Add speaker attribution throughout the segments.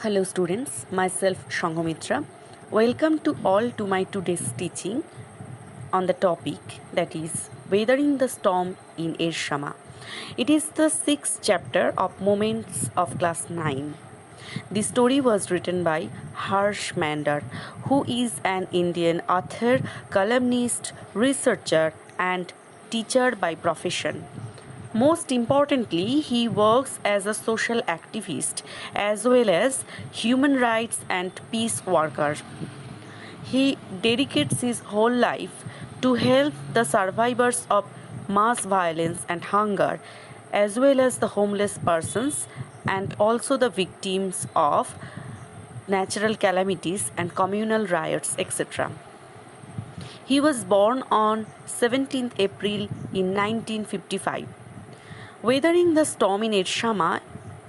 Speaker 1: Hello students, myself Shangomitra. Welcome to all to my today's teaching on the topic that is Weathering the Storm in Ersama. It is the 6th chapter of Moments of Class 9. The story was written by Harsh Mander, who is an Indian author, columnist, researcher and teacher by profession. Most importantly, he works as a social activist as well as human rights and peace worker. He dedicates his whole life to help the survivors of mass violence and hunger, as well as the homeless persons and also the victims of natural calamities and communal riots, etc. He was born on 17th April in 1955. Weathering the Storm in Ersama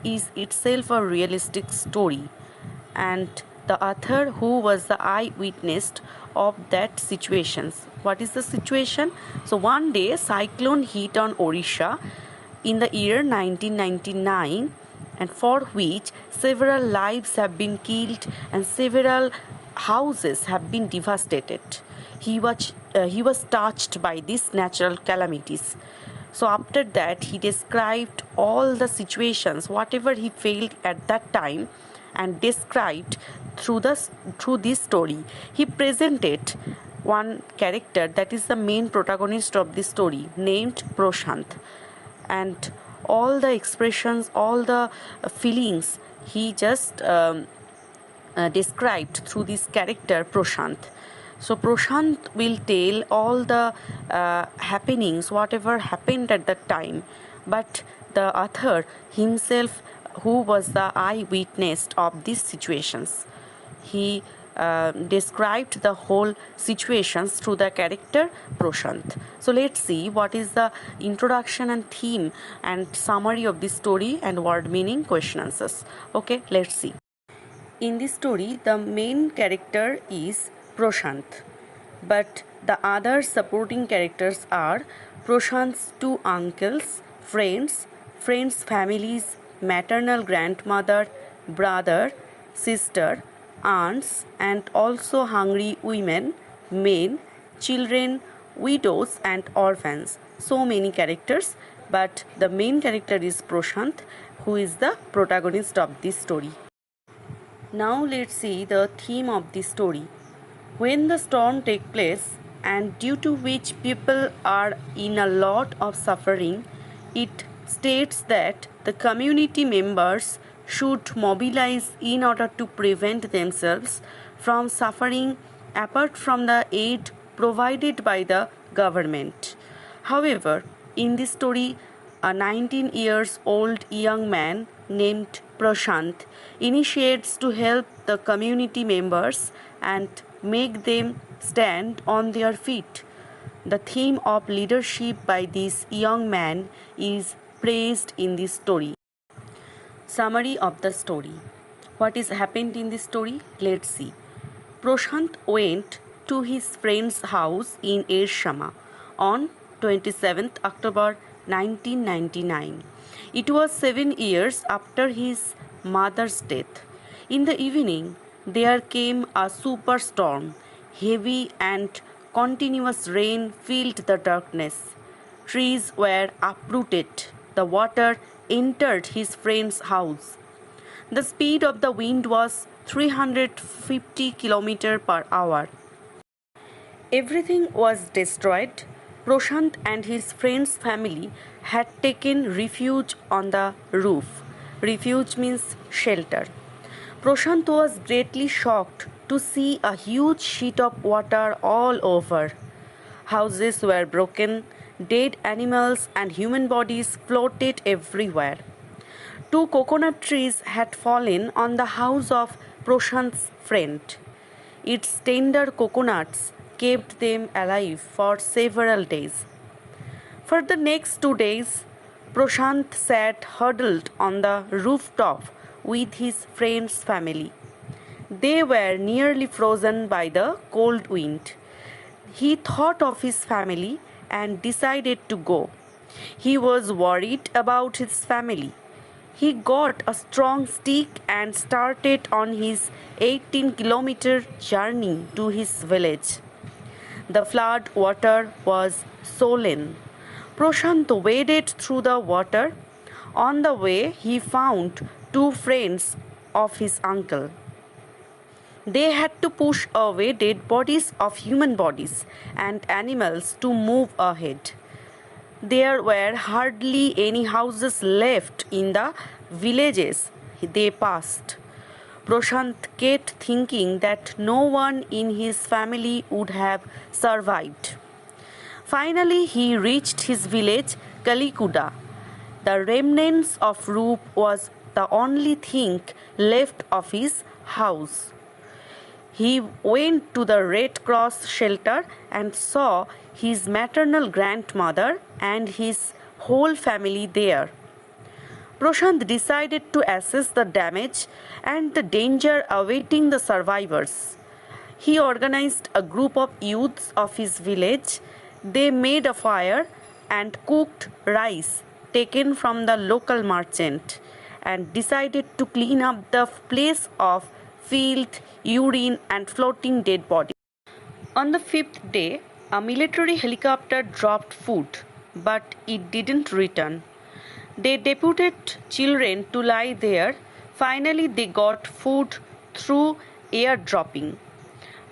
Speaker 1: is itself a realistic story, and the author who was the eyewitness of that situations. What is the situation? So one day cyclone hit on Odisha in the year 1999, and for which several lives have been killed and several houses have been devastated. He was touched by these natural calamities. So after that, he described all the situations, whatever he felt at that time, and described through this story. He presented one character that is the main protagonist of this story, named Proshant, and all the expressions, all the feelings he just described through this character Proshant. So Proshant will tell all the happenings, whatever happened at that time. But the author himself, who was the eyewitness of these situations, he described the whole situations through the character Proshant. So let's see what is the introduction and theme and summary of this story and word meaning, question answers. Okay, let's see. In this story, the main character is Proshant, but the other supporting characters are Proshant's two uncles, friends, families, maternal grandmother, brother, sister, aunts, and also hungry women, men, children, widows, and orphans. So many characters, but the main character is Proshant, who is the protagonist of this story. Now let's see the theme of this story. When the storm takes place, and due to which people are in a lot of suffering, it states that the community members should mobilize in order to prevent themselves from suffering apart from the aid provided by the government. However, in this story, a 19 years old young man named Prashant initiates to help the community members and make them stand on their feet. The theme of leadership by this young man is praised in this story. Summary of the story. What is happened in this story? Let's see. Proshant went to his friend's house in Ersama on 27th October 1999. It was 7 years after his mother's death. In the evening, there came a superstorm. Heavy and continuous rain filled the darkness. Trees were uprooted. The water entered his friend's house. The speed of the wind was 350 km per hour. Everything was destroyed. Proshant and his friend's family had taken refuge on the roof. Refuge means shelter. Proshant was greatly shocked to see a huge sheet of water all over. Houses were broken, dead animals and human bodies floated everywhere. 2 coconut trees had fallen on the house of Proshant's friend. Its tender coconuts kept them alive for several days. For the next 2 days, Proshant sat huddled on the rooftop with his friend's family. They were nearly frozen by the cold wind. He thought of his family and decided to go. He was worried about his family. He got a strong stick and started on his 18-kilometer journey to his village. The flood water was swollen. Prashant waded through the water. On the way, he found two friends of his uncle. They had to push away dead bodies of human bodies and animals to move ahead. There were hardly any houses left in the villages they passed. Prashant kept thinking that no one in his family would have survived. Finally, he reached his village, Kalikuda. The remnants of roof was the only thing left of his house. He went to the Red Cross shelter and saw his maternal grandmother and his whole family there. Prashant decided to assess the damage and the danger awaiting the survivors. He organized a group of youths of his village. They made a fire and cooked rice taken from the local merchant and decided to clean up the place of filth, urine, and floating dead bodies. On the fifth day, a military helicopter dropped food, but it didn't return. They deputed children to lie there. Finally, they got food through airdropping.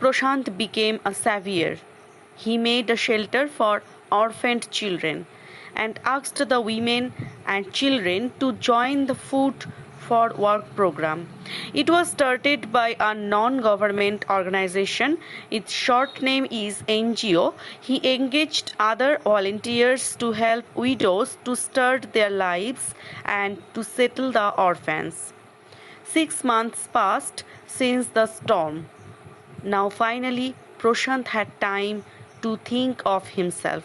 Speaker 1: Prashant became a savior. He made a shelter for orphaned children and asked the women and children to join the Food for Work program. It was started by a non-government organization. Its short name is NGO. He engaged other volunteers to help widows to start their lives and to settle the orphans. 6 months passed since the storm. Now finally, Prashant had time to think of himself.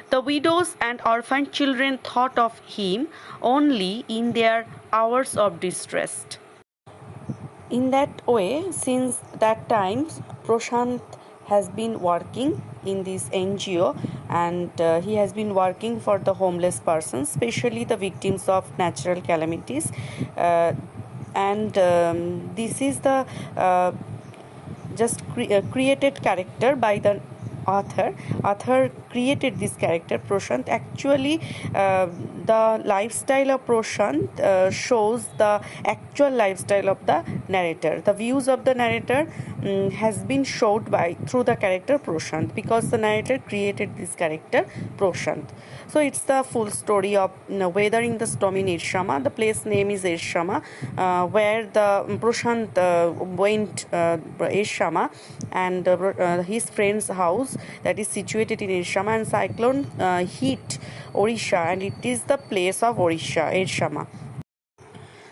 Speaker 1: The widows and orphan children thought of him only in their hours of distress. In that way, since that time, Prashant has been working in this NGO and he has been working for the homeless persons, especially the victims of natural calamities. This is the created character by the author created this character Prashant. Actually, the lifestyle of Prashant shows the actual lifestyle of the narrator. The views of the narrator has been showed through the character Prashant, because the narrator created this character Prashant. So it's the full story of weathering the storm in Ersama. The place name is Ersama, where the Prashant went Ersama, and his friend's house that is situated in Ersama, and cyclone hit Orissa, and it is the place of Orissa, Ersama.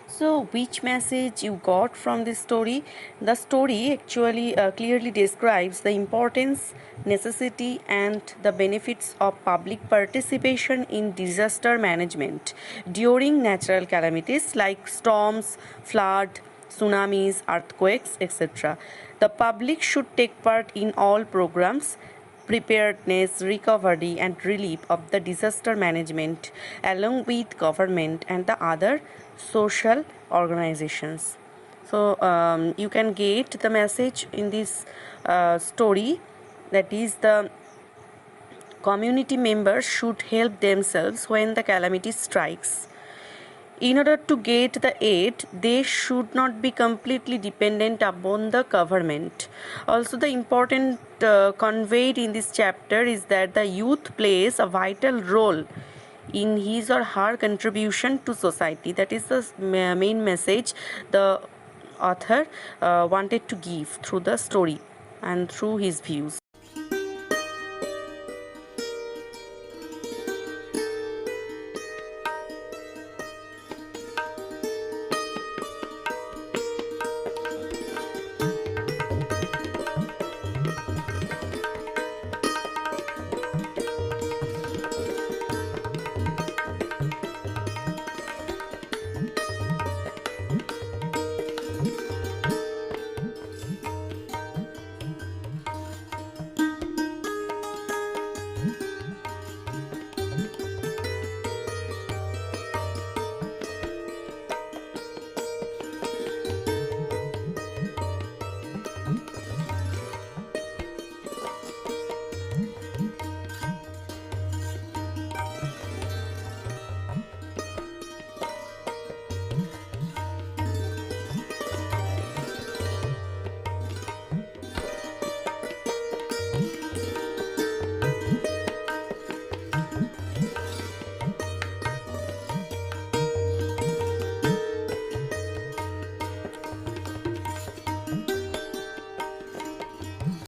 Speaker 1: So, which message you got from this story? The story actually clearly describes the importance, necessity, and the benefits of public participation in disaster management during natural calamities like storms, flood, tsunamis, earthquakes, etc. The public should take part in all programs, preparedness, recovery, and relief of the disaster management, along with government and the other social organizations. So you can get the message in this story, that is, the community members should help themselves when the calamity strikes. In order to get the aid, they should not be completely dependent upon the government. Also, the important conveyed in this chapter is that the youth plays a vital role in his or her contribution to society. That is the main message the author wanted to give through the story and through his views.